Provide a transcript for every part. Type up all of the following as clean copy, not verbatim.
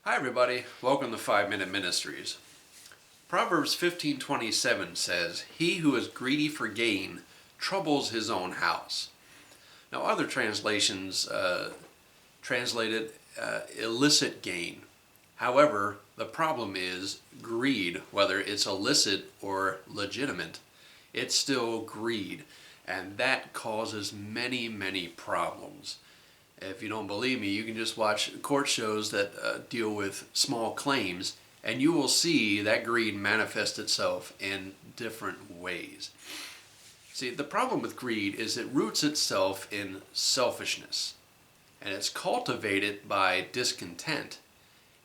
Hi everybody, welcome to 5 Minute Ministries. Proverbs 15:27 says, "He who is greedy for gain troubles his own house." Now other translations translate it illicit gain. However, the problem is greed, whether it's illicit or legitimate, it's still greed, and that causes many problems. If you don't believe me, you can just watch court shows that deal with small claims, and you will see that greed manifest itself in different ways. See, the problem with greed is it roots itself in selfishness, and it's cultivated by discontent,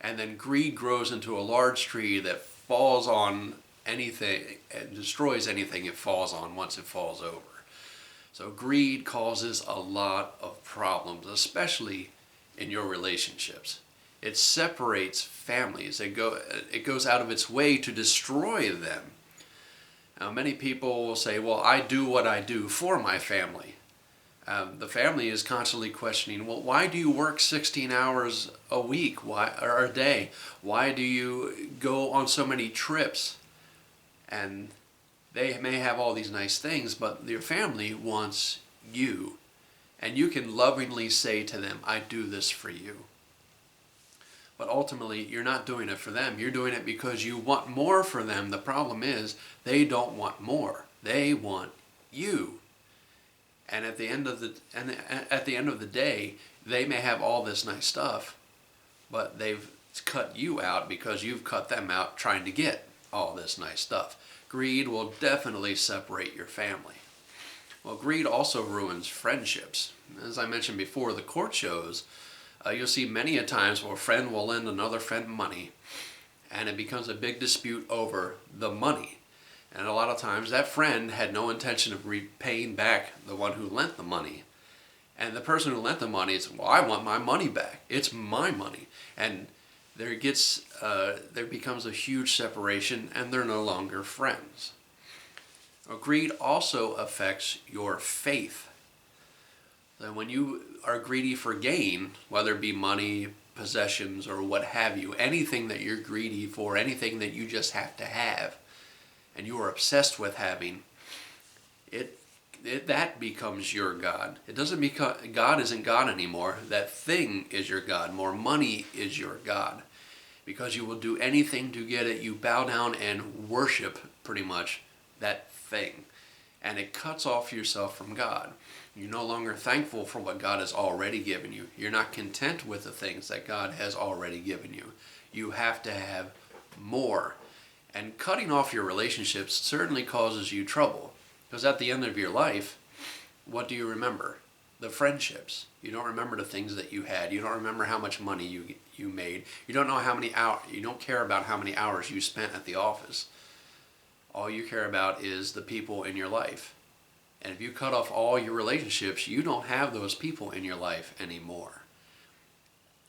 and then greed grows into a large tree that falls on anything and destroys anything it falls on once it falls over. So greed causes a lot of problems, especially in your relationships. It separates families. It goes out of its way to destroy them. Now, many people will say, well, I do what I do for my family. The family is constantly questioning, well, why do you work 16 hours a week or a day? Why do you go on so many trips? And they may have all these nice things, but your family wants you. And you can lovingly say to them, I do this for you. But ultimately, you're not doing it for them. You're doing it because you want more for them. The problem is, they don't want more. They want you. And at the end of the day, they may have all this nice stuff, but they've cut you out because you've cut them out trying to get all this nice stuff. Greed will definitely separate your family. Well, greed also ruins friendships. As I mentioned before, the court shows, you'll see many a times where a friend will lend another friend money, and it becomes a big dispute over the money. And a lot of times that friend had no intention of repaying back the one who lent the money. And the person who lent the money is, well, I want my money back. It's my money. And there becomes a huge separation, and they're no longer friends. Well, greed also affects your faith. And when you are greedy for gain, whether it be money, possessions, or what have you, anything that you're greedy for, anything that you just have to have, and you are obsessed with having, that becomes your God. It doesn't become, God isn't God anymore. That thing is your God. More money is your God. Because you will do anything to get it. You bow down and worship, pretty much, that thing. And it cuts off yourself from God. You're no longer thankful for what God has already given you. You're not content with the things that God has already given you. You have to have more. And cutting off your relationships certainly causes you trouble. Because at the end of your life, what do you remember? The friendships. You don't remember the things that you had. You don't remember how much money you made. You don't know how many hours. You don't care about how many hours you spent at the office. All you care about is the people in your life. And if you cut off all your relationships, you don't have those people in your life anymore.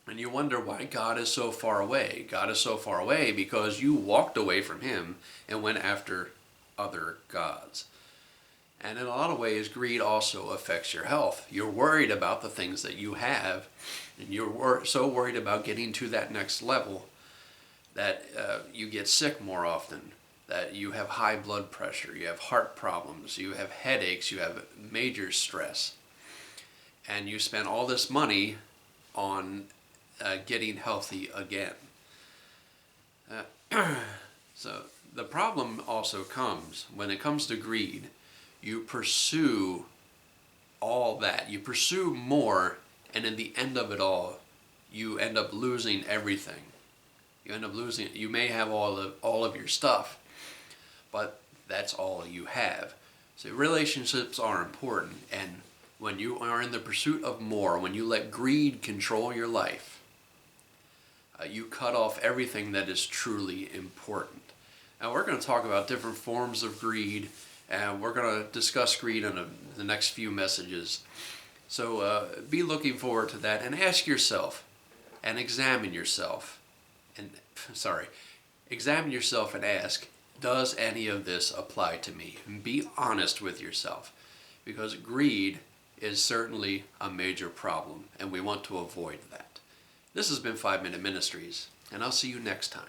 And you wonder why God is so far away. God is so far away because you walked away from Him and went after other gods. And in a lot of ways, greed also affects your health. You're worried about the things that you have, and you're so worried about getting to that next level that you get sick more often, that you have high blood pressure, you have heart problems, you have headaches, you have major stress. And you spend all this money on getting healthy again. So the problem also comes, when it comes to greed, you pursue all that. You pursue more, and in the end of it all, you end up losing everything. You may have all of your stuff, but that's all you have. So relationships are important, and when you are in the pursuit of more, when you let greed control your life, you cut off everything that is truly important. Now we're going to talk about different forms of greed, and we're going to discuss greed in the next few messages. So be looking forward to that, and ask yourself and examine yourself. Examine yourself and ask, does any of this apply to me? And be honest with yourself, because greed is certainly a major problem, and we want to avoid that. This has been 5 Minute Ministries, and I'll see you next time.